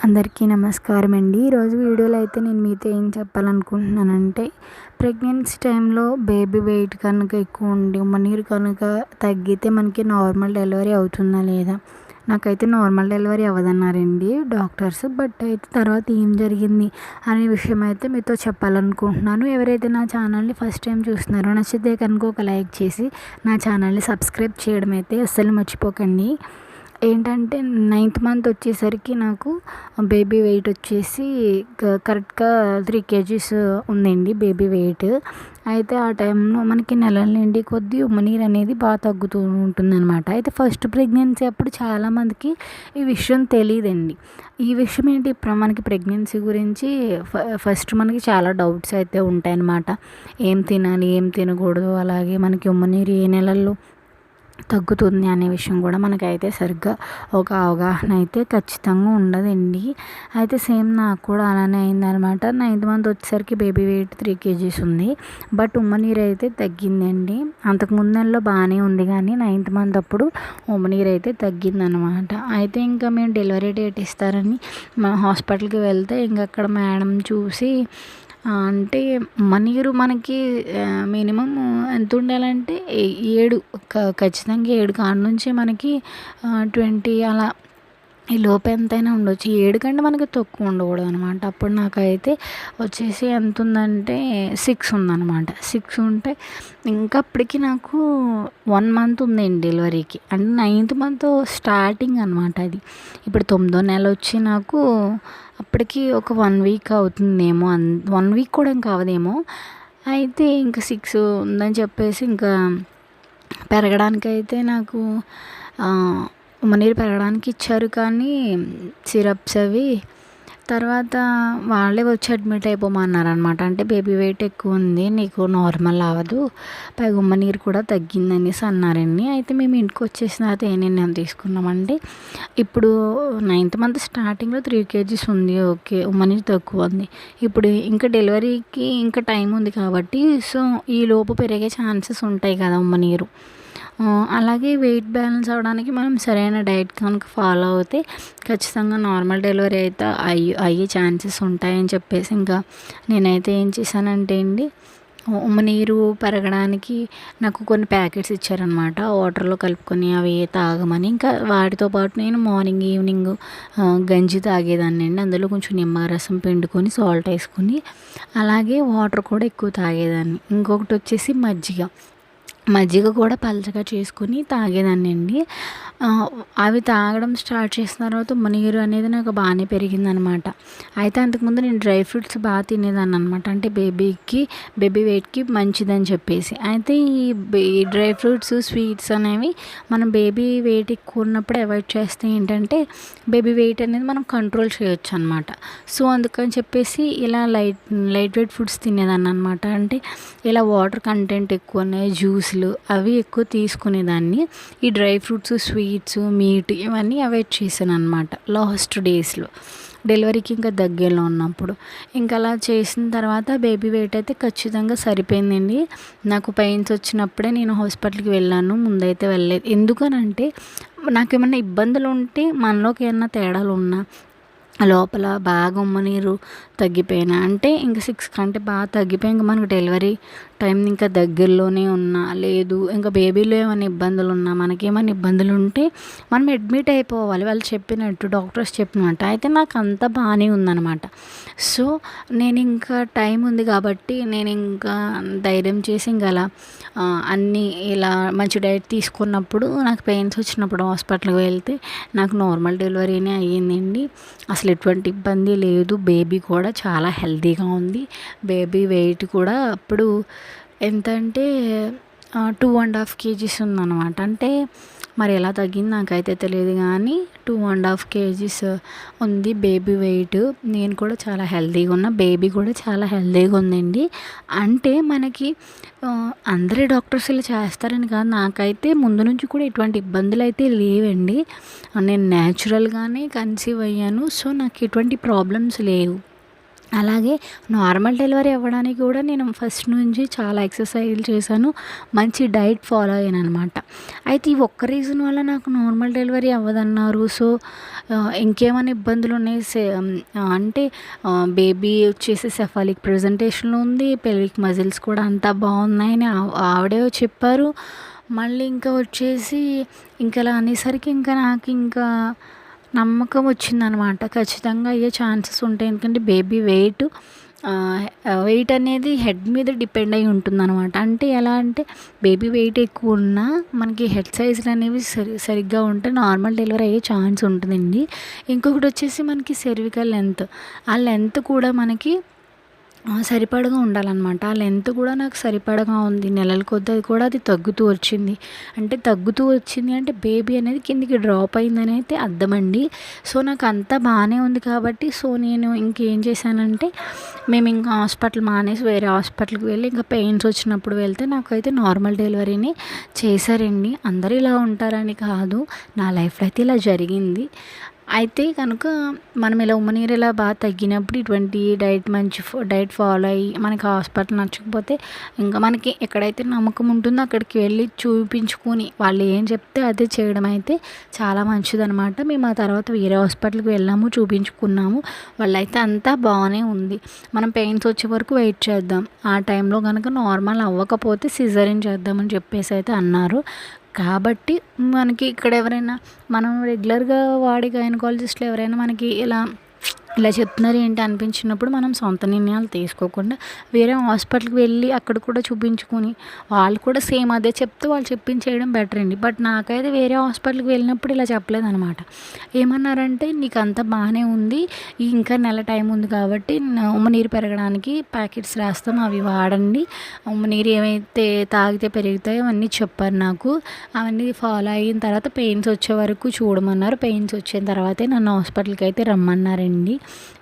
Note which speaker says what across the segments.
Speaker 1: అందరికీ నమస్కారం అండి. ఈరోజు వీడియోలో అయితే నేను మీతో ఏం చెప్పాలనుకుంటున్నానంటే, ప్రెగ్నెన్సీ టైంలో బేబీ వెయిట్ కనుక ఎక్కువ ఉండి ఉమ్మనీరు కనుక తగ్గితే మనకి నార్మల్ డెలివరీ అవుతుందా లేదా? నాకైతే నార్మల్ డెలివరీ అవ్వదన్నారండి డాక్టర్స్. బట్ అయితే తర్వాత ఏం జరిగింది అనే విషయం అయితే మీతో చెప్పాలనుకుంటున్నాను. ఎవరైతే నా ఛానల్ని ఫస్ట్ టైం చూస్తున్నారో నచ్చితే కనుక ఒక లైక్ చేసి నా ఛానల్ని సబ్స్క్రైబ్ చేయడం అయితే అస్సలు మర్చిపోకండి. ఏంటంటే 9th మంత్ వచ్చేసరికి నాకు బేబీ వెయిట్ వచ్చేసి కరెక్ట్గా 3 kgs ఉందండి బేబీ వెయిట్. అయితే ఆ టైంలో మనకి నెలల నిండి కొద్దీ ఉమ్మనీరు అనేది బాగా తగ్గుతూ ఉంటుందన్నమాట. అయితే ఫస్ట్ ప్రెగ్నెన్సీ అప్పుడు చాలామందికి ఈ విషయం తెలియదండి. ఈ విషయం ఏంటి, ఇప్పుడు మనకి ప్రెగ్నెన్సీ గురించి ఫస్ట్ మనకి చాలా డౌట్స్ అయితే ఉంటాయన్నమాట. ఏం తినాలి, ఏం తినకూడదు, అలాగే మనకి ఉమ్మనీరు ఏ నెలల్లో తగ్గుతుంది అనే విషయం కూడా మనకైతే సరిగ్గా ఒక అవగాహన అయితే ఖచ్చితంగా ఉండదండి. అయితే సేమ్ నాకు కూడా అలానే అయిందనమాట. 9th మంత్ వచ్చేసరికి బేబీ వెయిట్ 3 kgs ఉంది. బట్ ఉమ్మనీరు అయితే తగ్గిందండి. అంతకుముందు నెలలో బాగానే ఉంది, కానీ 9th మంత్ అప్పుడు ఉమ్మనీరు అయితే తగ్గిందనమాట. అయితే ఇంకా మేము డెలివరీ డేట్ ఇస్తారని మా హాస్పిటల్కి వెళ్తే ఇంక అక్కడ మేడం చూసి అంటే ఉమ్మనీరు మనకి మినిమం ఎంత ఉండాలంటే 7 ఖచ్చితంగా 7 కాడ నుంచి మనకి 20 అలా ఈ లోపు ఎంతైనా ఉండొచ్చు. 7 కంటే మనకి తక్కువ ఉండకూడదు అనమాట. అప్పుడు నాకైతే వచ్చేసి ఎంత ఉందంటే 6 ఉందన్నమాట. 6 ఉంటే ఇంకా అప్పటికి నాకు 1 మంత్ ఉందండి డెలివరీకి. అంటే 9th మంత్ స్టార్టింగ్ అనమాట అది. ఇప్పుడు 9వ నెల వచ్చి నాకు అప్పటికి ఒక 1 వీక్ అవుతుందేమో, 1 వీక్ కూడా ఇంకా అవ్వదేమో. అయితే ఇంకా 6 ఉందని చెప్పేసి ఇంకా పెరగడానికైతే నాకు ఉమ్మనీరు పెరగడానికి ఇచ్చారు, కానీ సిరప్స్ అవి తర్వాత వాళ్ళే వచ్చి అడ్మిట్ అయిపోమన్నారనమాట. అంటే బేబీ వెయిట్ ఎక్కువ ఉంది, నీకు నార్మల్ అవ్వదు, పైగా ఉమ్మనీరు కూడా తగ్గిందనేసి అన్నారండి. అయితే మేము ఇంటికి వచ్చేసిన తర్వాత ఏ నిర్ణయం తీసుకున్నామంటే, ఇప్పుడు 9th మంత్ స్టార్టింగ్లో 3 kgs ఉంది, ఓకే, ఉమ్మనీరు తక్కువ ఉంది. ఇప్పుడు ఇంకా డెలివరీకి ఇంకా టైం ఉంది కాబట్టి సో ఈ లోపు పెరిగే ఛాన్సెస్ ఉంటాయి కదా ఉమ్మనీరు. అలాగే వెయిట్ బ్యాలెన్స్ అవ్వడానికి మనం సరైన డైట్ కనుక ఫాలో అవుతే ఖచ్చితంగా నార్మల్ డెలివరీ అయితే అయ్యే ఛాన్సెస్ ఉంటాయని చెప్పేసి ఇంకా నేనైతే ఏం చేశానంటే అండి, ఉమ్మనీరు పెరగడానికి నాకు కొన్ని ప్యాకెట్స్ ఇచ్చారనమాట, వాటర్లో కలుపుకొని అవి తాగమని. ఇంకా వాటితో పాటు నేను మార్నింగ్ ఈవినింగ్ గంజి తాగేదాన్ని అండి. అందులో కొంచెం నిమ్మరసం పిండుకొని సాల్ట్ వేసుకొని, అలాగే వాటర్ కూడా ఎక్కువ తాగేదాన్ని. ఇంకొకటి వచ్చేసి మజ్జిగ కూడా పలచగా చేసుకొని తాగేదాన్ని అండి. అవి తాగడం స్టార్ట్ చేసిన తర్వాత ఉమ్మనీరు అనేది నాకు బాగానే పెరిగిందనమాట. అయితే అంతకుముందు నేను డ్రై ఫ్రూట్స్ బాగా తినేదాన్ని అనమాట, అంటే బేబీ వెయిట్కి మంచిదని చెప్పేసి. అయితే ఈ డ్రై ఫ్రూట్స్ స్వీట్స్ అనేవి మనం బేబీ వెయిట్ ఎక్కువ ఉన్నప్పుడు అవాయిడ్ చేస్తే ఏంటంటే బేబీ వెయిట్ అనేది మనం కంట్రోల్ చేయొచ్చు అనమాట. సో అందుకని చెప్పేసి ఇలా లైట్ వెయిట్ ఫుడ్స్ తినేదాన్ని అనమాట. అంటే ఇలా వాటర్ కంటెంట్ ఎక్కువ ఉన్నాయి, జ్యూస్లు అవి ఎక్కువ తీసుకునేదాన్ని. ఈ డ్రై ఫ్రూట్స్, స్వీట్స్, మీట్ ఇవన్నీ అవాయిడ్ చేశాను అనమాట లాస్ట్ డేస్లో, డెలివరీకి ఇంకా దగ్గరలో ఉన్నప్పుడు. ఇంకా అలా చేసిన తర్వాత బేబీ వెయిట్ అయితే ఖచ్చితంగా సరిపోయిందండి. నాకు పెయిన్స్ వచ్చినప్పుడే నేను హాస్పిటల్కి వెళ్ళాను, ముందైతే వెళ్ళలేదు. ఎందుకనంటే నాకేమన్నా ఇబ్బందులు ఉంటే, మనలోకి ఏమన్నా తేడాలు ఉన్నా, లోపల బాగా ఉమ్మనీరు తగ్గిపోయినా అంటే ఇంకా 6 కంటే బాగా తగ్గిపోయి ఇంకా మనకు డెలివరీ టైం ఇంకా దగ్గరలోనే ఉన్నా, లేదు ఇంకా బేబీలో ఏమైనా ఇబ్బందులు ఉన్నా, మనకేమైనా ఇబ్బందులు ఉంటే మనం అడ్మిట్ అయిపోవాలి, వాళ్ళు చెప్పినట్టు, డాక్టర్స్ చెప్పినట్టు. అయితే నాకు అంతా బాగానే ఉందన్నమాట. సో నేను ఇంకా టైం ఉంది కాబట్టి నేను ఇంకా ధైర్యం చేసి ఇంకా అలా అన్నీ ఇలా మంచి డైట్ తీసుకున్నప్పుడు నాకు పెయిన్స్ వచ్చినప్పుడు హాస్పిటల్కి వెళ్తే నాకు నార్మల్ డెలివరీనే అయ్యిందండి. అసలు ఎటువంటి ఇబ్బంది లేదు, బేబీ కూడా చాలా హెల్తీగా ఉంది. బేబీ వెయిట్ కూడా అప్పుడు ఎంత అంటే 2.5 kgs ఉందన్నమాట. అంటే మరి ఎలా తగ్గింది నాకైతే తెలియదు, కానీ 2.5 kgs ఉంది బేబీ వెయిట్. నేను కూడా చాలా హెల్తీగా ఉన్నా, బేబీ కూడా చాలా హెల్తీగా ఉందండి. అంటే మనకి అందరి డాక్టర్స్ ఇలా చేస్తారని కాదు, నాకైతే ముందు నుంచి కూడా ఎటువంటి ఇబ్బందులు అయితే లేవండి. నేను న్యాచురల్గానే కన్సీవ్ అయ్యాను. సో నాకు ఎటువంటి ప్రాబ్లమ్స్ లేవు. అలాగే నార్మల్ డెలివరీ అవ్వడానికి కూడా నేను ఫస్ట్ నుంచి చాలా ఎక్సర్సైజ్లు చేశాను. మంచి డైట్ ఫాలో అయ్యాననమాట. అయితే ఈ ఒక్క రీజన్ వల్ల నాకు నార్మల్ డెలివరీ అవ్వదన్నారు. సో, ఇంకేమైనా ఇబ్బందులున్నాయి అంటే బేబీ వచ్చేసి సెఫాలిక్ ప్రెజెంటేషన్‌లో ఉంది. పెల్విక్ మజిల్స్ కూడా అంతా బాగున్నాయని ఆవిడే చెప్పారు. మళ్ళీ ఇంకా వచ్చేసి ఇంకలా అనేసరికి నాకింకా నమ్మకం వచ్చిందనమాట. ఖచ్చితంగా అయ్యే ఛాన్సెస్ ఉంటాయి. ఎందుకంటే బేబీ వెయిట్ అనేది హెడ్ మీద డిపెండ్ అయ్యి ఉంటుందనమాట. అంటే ఎలా అంటే బేబీ వెయిట్ ఎక్కువ ఉన్నా మనకి హెడ్ సైజులు అనేవి సరిగ్గా ఉంటే నార్మల్ డెలివరీ అయ్యే ఛాన్స్ ఉంటుందండి. ఇంకొకటి వచ్చేసి మనకి సెర్వికల్ లెంత్, ఆ లెంత్ కూడా మనకి సరిపడగా ఉండాలనమాట. ఆ లెంత్ కూడా నాకు సరిపడగా ఉంది. నెలల కొద్దీ కూడా అది తగ్గుతూ వచ్చింది. అంటే తగ్గుతూ వచ్చింది అంటే బేబీ అనేది కిందికి డ్రాప్ అయిందని అయితే అర్థమండి. సో, నాకు అంతా బాగానే ఉంది కాబట్టి నేను ఇంకేం చేశానంటే మేము ఇంకా హాస్పిటల్ మానేసి వేరే హాస్పిటల్కి వెళ్ళి ఇంకా పెయిన్స్ వచ్చినప్పుడు వెళ్తే నాకైతే నార్మల్ డెలివరీని చేశారండి. అందరూ ఇలా ఉంటారని కాదు, నా లైఫ్లో అయితే ఇలా జరిగింది. అయితే కనుక మనం ఇలా ఉమ్మనీరు ఇలా బాగా తగ్గినప్పుడు ఇటువంటి డైట్ ఫాలో అయ్యి మనకి హాస్పిటల్ నచ్చకపోతే ఇంకా మనకి ఎక్కడైతే నమ్మకం ఉంటుందో అక్కడికి వెళ్ళి చూపించుకొని వాళ్ళు ఏం చెప్తే అదే చేయడం అయితే చాలా మంచిదనమాట. మేము ఆ తర్వాత వేరే హాస్పిటల్కి వెళ్ళాము, చూపించుకున్నాము. వాళ్ళైతే అంతా బాగానే ఉంది. మనం పెయిన్స్ వచ్చే వరకు వెయిట్ చేద్దాం, ఆ టైంలో కనుక నార్మల్ అవ్వకపోతే సిజరీన్ చేద్దామని చెప్పేసి అయితే అన్నారు. కాబట్టి మనకి ఇక్కడ ఎవరైనా మనం రెగ్యులర్గా వాడే గైనకాలజిస్టులు ఎవరైనా మనకి ఇలా చెప్తున్నారు ఏంటి అనిపించినప్పుడు మనం సొంత నిర్ణయాలు తీసుకోకుండా వేరే హాస్పిటల్కి వెళ్ళి అక్కడ కూడా చూపించుకొని వాళ్ళు కూడా సేమ్ అదే చెప్తే వాళ్ళు చెప్పించేయడం బెటర్ అండి. బట్ నాకైతే వేరే హాస్పిటల్కి వెళ్ళినప్పుడు ఇలా చెప్పలేదనమాట. ఏమన్నారంటే నీకు అంతా బాగానే ఉంది, ఇంకా నెల టైం ఉంది కాబట్టి ఉమ్మనీరు పెరగడానికి ప్యాకెట్స్ రాస్తాం, అవి వాడండి, ఉమ్మనీరు ఏమైతే తాగితే పెరుగుతాయో అవన్నీ చెప్పారు నాకు. అవన్నీ ఫాలో అయిన తర్వాత పెయిన్స్ వచ్చే వరకు చూడమన్నారు. పెయిన్స్ వచ్చిన తర్వాతే నన్ను హాస్పిటల్కి అయితే రమ్మన్నారండి.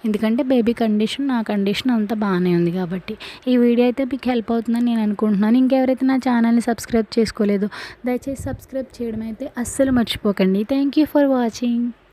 Speaker 1: ఎందుకంటే బేబీ కండిషన్, నా కండిషన్ అంతా బాగానే ఉంది కాబట్టి. ఈ వీడియో అయితే మీకు హెల్ప్ అవుతుందని నేను అనుకుంటున్నాను. ఇంకెవరైతే నా ఛానల్ని సబ్స్క్రైబ్ చేసుకోలేదో దయచేసి సబ్స్క్రైబ్ చేయడం అయితే అస్సలు మర్చిపోకండి. Thank you for watching.